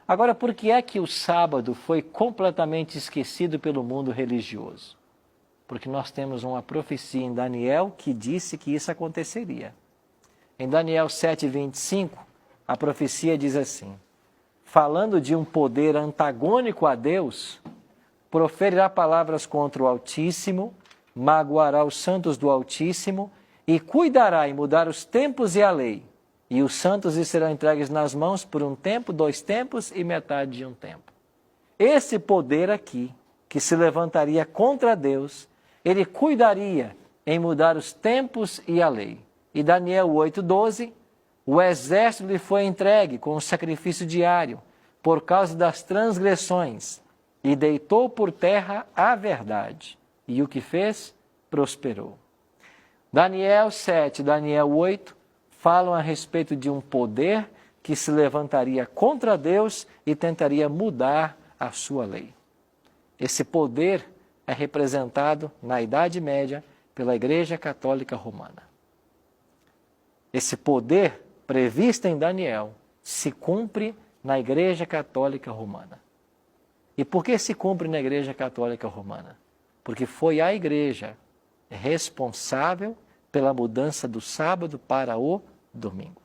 Agora, por que é que o sábado foi completamente esquecido pelo mundo religioso? Porque nós temos uma profecia em Daniel que disse que isso aconteceria. Em Daniel 7:25, a profecia diz assim: falando de um poder antagônico a Deus, proferirá palavras contra o Altíssimo, magoará os santos do Altíssimo e cuidará em mudar os tempos e a lei. E os santos lhe serão entregues nas mãos por um tempo, 2 tempos e metade de um tempo. Esse poder aqui, que se levantaria contra Deus, ele cuidaria em mudar os tempos e a lei. E Daniel 8:12, o exército lhe foi entregue com o sacrifício diário, por causa das transgressões, e deitou por terra a verdade. E o que fez? Prosperou. Daniel 7, Daniel 8, falam a respeito de um poder que se levantaria contra Deus e tentaria mudar a sua lei. Esse poder é representado na Idade Média pela Igreja Católica Romana. Esse poder previsto em Daniel se cumpre na Igreja Católica Romana. E por que se cumpre na Igreja Católica Romana? Porque foi a Igreja responsável pela mudança do sábado para o domingo.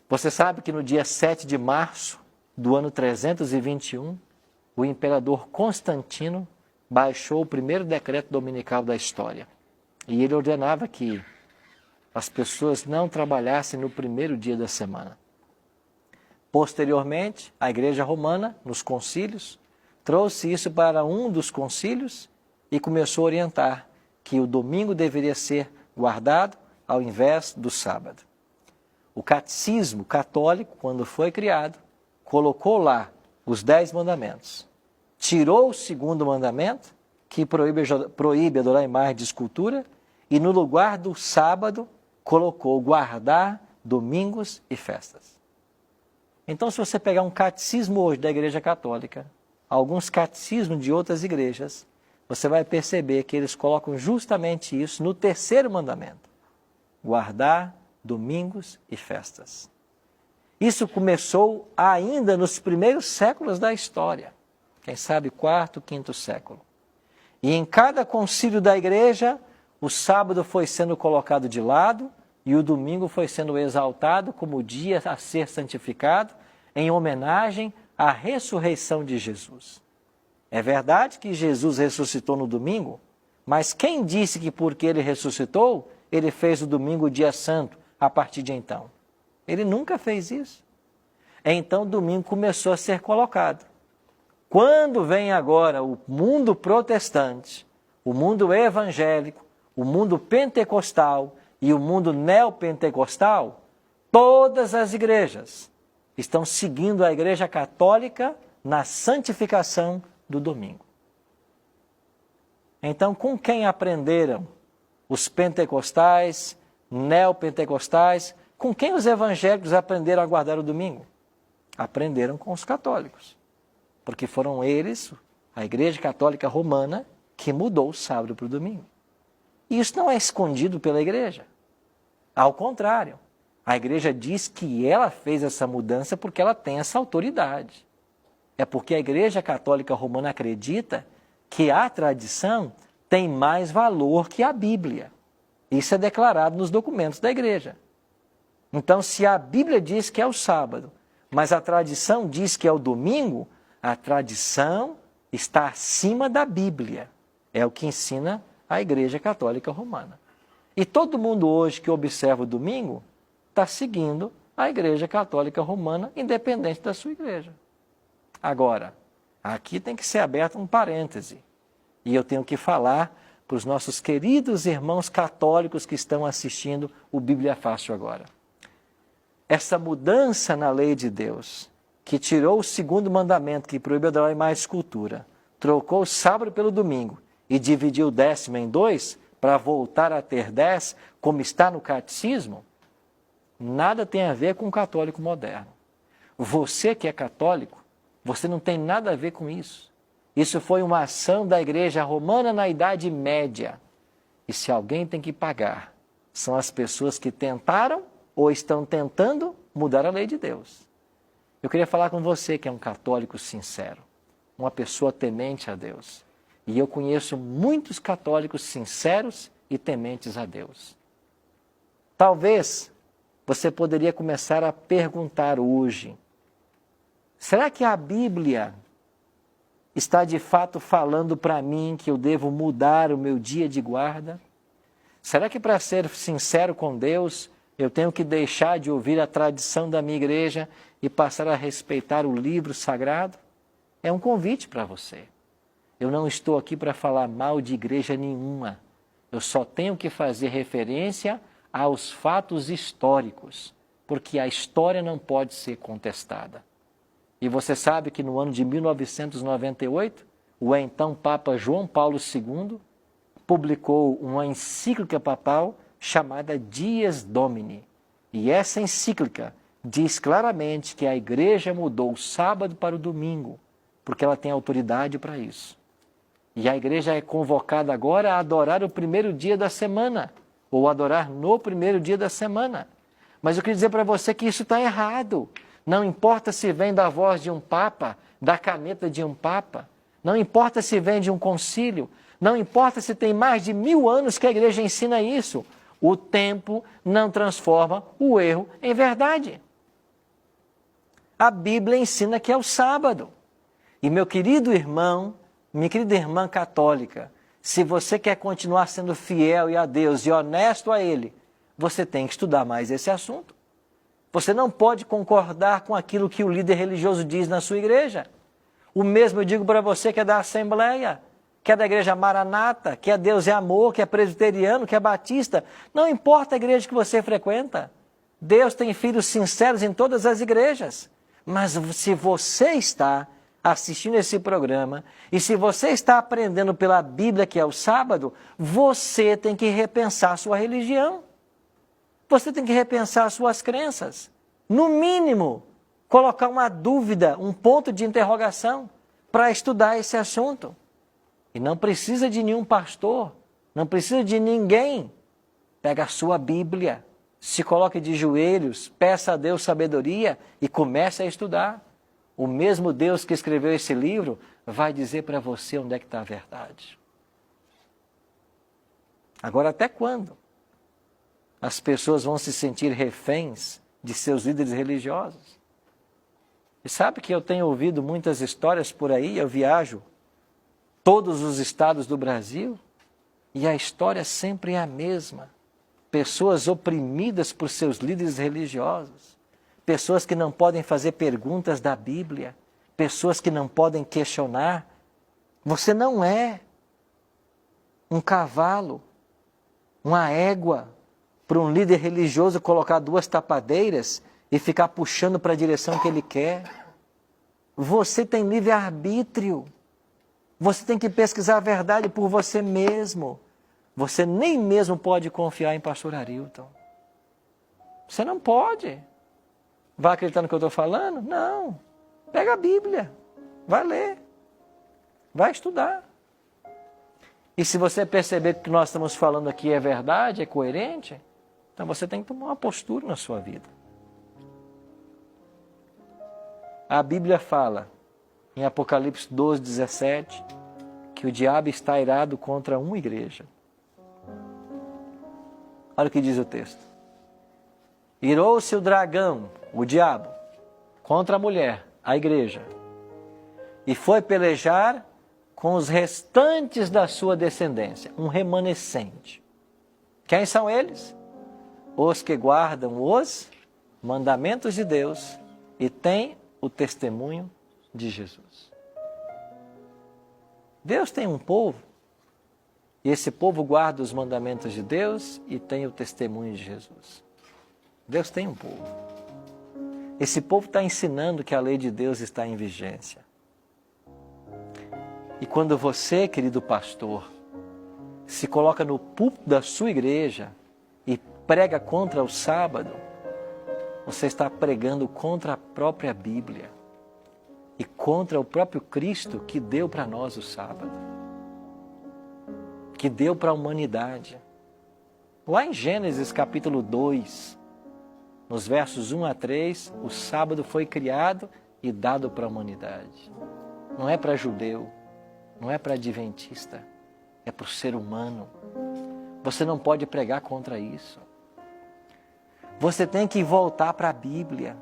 Você sabe que no dia 7 de março do ano 321, o imperador Constantino baixou o primeiro decreto dominical da história. E ele ordenava que as pessoas não trabalhassem no primeiro dia da semana. Posteriormente, a Igreja Romana, nos concílios, trouxe isso para um dos concílios e começou a orientar que o domingo deveria ser guardado ao invés do sábado. O catecismo católico, quando foi criado, colocou lá os 10 mandamentos. Tirou o segundo mandamento, que proíbe adorar imagem de escultura, e no lugar do sábado, colocou guardar domingos e festas. Então, se você pegar um catecismo hoje da Igreja Católica, alguns catecismos de outras igrejas, você vai perceber que eles colocam justamente isso no terceiro mandamento: guardar domingos e festas. Isso começou ainda nos primeiros séculos da história, quem sabe 4º, 5º século. E em cada concílio da igreja, o sábado foi sendo colocado de lado e o domingo foi sendo exaltado como dia a ser santificado em homenagem à ressurreição de Jesus. É verdade que Jesus ressuscitou no domingo, mas quem disse que porque ele ressuscitou, ele fez o domingo o dia santo a partir de então? Ele nunca fez isso. Então o domingo começou a ser colocado. Quando vem agora o mundo protestante, o mundo evangélico, o mundo pentecostal e o mundo neopentecostal, todas as igrejas estão seguindo a Igreja Católica na santificação do domingo. Então, com quem aprenderam os pentecostais, neopentecostais, com quem os evangélicos aprenderam a guardar o domingo? Aprenderam com os católicos, porque foram eles, a Igreja Católica Romana, que mudou o sábado para o domingo. E isso não é escondido pela igreja. Ao contrário, a igreja diz que ela fez essa mudança porque ela tem essa autoridade. É porque a Igreja Católica Romana acredita que a tradição tem mais valor que a Bíblia. Isso é declarado nos documentos da igreja. Então, se a Bíblia diz que é o sábado, mas a tradição diz que é o domingo, a tradição está acima da Bíblia. É o que ensina a Igreja Católica Romana. E todo mundo hoje que observa o domingo está seguindo a Igreja Católica Romana, independente da sua igreja. Agora, aqui tem que ser aberto um parêntese. E eu tenho que falar para os nossos queridos irmãos católicos que estão assistindo o Bíblia Fácil agora. Essa mudança na lei de Deus, que tirou o segundo mandamento, que proíbe adorar imagem de escultura, trocou o sábado pelo domingo e dividiu o 10º em 2 para voltar a ter 10, como está no catecismo, nada tem a ver com o católico moderno. Você que é católico, você não tem nada a ver com isso. Isso foi uma ação da Igreja Romana na Idade Média. E se alguém tem que pagar, são as pessoas que tentaram ou estão tentando mudar a lei de Deus. Eu queria falar com você que é um católico sincero, uma pessoa temente a Deus. E eu conheço muitos católicos sinceros e tementes a Deus. Talvez você poderia começar a perguntar hoje, será que a Bíblia está de fato falando para mim que eu devo mudar o meu dia de guarda? Será que para ser sincero com Deus, eu tenho que deixar de ouvir a tradição da minha igreja e passar a respeitar o livro sagrado? É um convite para você. Eu não estou aqui para falar mal de igreja nenhuma. Eu só tenho que fazer referência aos fatos históricos, porque a história não pode ser contestada. E você sabe que no ano de 1998, o então Papa João Paulo II publicou uma encíclica papal chamada Dies Domini. E essa encíclica diz claramente que a igreja mudou o sábado para o domingo, porque ela tem autoridade para isso. E a igreja é convocada agora a adorar o primeiro dia da semana, ou adorar no primeiro dia da semana. Mas eu queria dizer para você que isso está errado. Não importa se vem da voz de um papa, da caneta de um papa, não importa se vem de um concílio, não importa se tem mais de 1000 anos que a igreja ensina isso. O tempo não transforma o erro em verdade. A Bíblia ensina que é o sábado. E meu querido irmão, minha querida irmã católica, se você quer continuar sendo fiel a Deus e honesto a Ele, você tem que estudar mais esse assunto. Você não pode concordar com aquilo que o líder religioso diz na sua igreja. O mesmo eu digo para você que é da Assembleia, que é da Igreja Maranata, que é Deus é Amor, que é presbiteriano, que é batista. Não importa a igreja que você frequenta. Deus tem filhos sinceros em todas as igrejas. Mas se você está assistindo esse programa, e se você está aprendendo pela Bíblia que é o sábado, você tem que repensar sua religião. Você tem que repensar suas crenças. No mínimo, colocar uma dúvida, um ponto de interrogação para estudar esse assunto. E não precisa de nenhum pastor, não precisa de ninguém. Pega a sua Bíblia, se coloque de joelhos, peça a Deus sabedoria e comece a estudar. O mesmo Deus que escreveu esse livro vai dizer para você onde é que está a verdade. Agora, até quando as pessoas vão se sentir reféns de seus líderes religiosos? E sabe que eu tenho ouvido muitas histórias por aí, eu viajo todos os estados do Brasil, e a história sempre é a mesma. Pessoas oprimidas por seus líderes religiosos. Pessoas que não podem fazer perguntas da Bíblia, pessoas que não podem questionar. Você não é um cavalo, uma égua, para um líder religioso colocar 2 tapadeiras e ficar puxando para a direção que ele quer. Você tem livre-arbítrio. Você tem que pesquisar a verdade por você mesmo. Você nem mesmo pode confiar em pastor Arilton. Você não pode. Vai acreditar no que eu estou falando? Não. Pega a Bíblia, vai ler, vai estudar. E se você perceber que o que nós estamos falando aqui é verdade, é coerente, então você tem que tomar uma postura na sua vida. A Bíblia fala, em Apocalipse 12, 17, que o diabo está irado contra uma igreja. Olha o que diz o texto. Irou-se o dragão, o diabo, contra a mulher, a igreja, e foi pelejar com os restantes da sua descendência, um remanescente. Quem são eles? Os que guardam os mandamentos de Deus e têm o testemunho de Jesus. Deus tem um povo, e esse povo guarda os mandamentos de Deus e tem o testemunho de Jesus. Deus tem um povo. Esse povo está ensinando que a lei de Deus está em vigência. E quando você, querido pastor, se coloca no púlpito da sua igreja e prega contra o sábado, você está pregando contra a própria Bíblia e contra o próprio Cristo que deu para nós o sábado, que deu para a humanidade. Lá em Gênesis capítulo 2, nos versos 1 a 3, o sábado foi criado e dado para a humanidade. Não é para judeu, não é para adventista, é para o ser humano. Você não pode pregar contra isso. Você tem que voltar para a Bíblia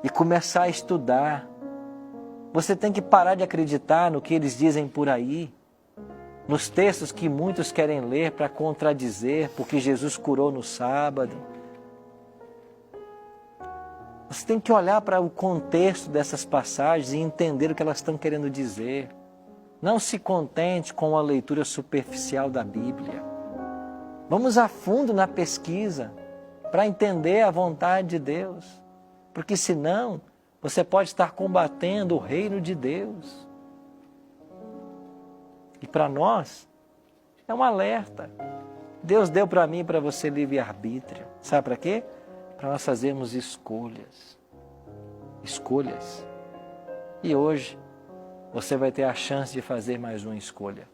e começar a estudar. Você tem que parar de acreditar no que eles dizem por aí, nos textos que muitos querem ler para contradizer, porque Jesus curou no sábado. Você tem que olhar para o contexto dessas passagens e entender o que elas estão querendo dizer. Não se contente com a leitura superficial da Bíblia. Vamos a fundo na pesquisa para entender a vontade de Deus. Porque senão, você pode estar combatendo o reino de Deus. E para nós, é um alerta. Deus deu para mim e para você livre-arbítrio. Sabe para quê? Para nós fazermos escolhas. Escolhas. E hoje, você vai ter a chance de fazer mais uma escolha.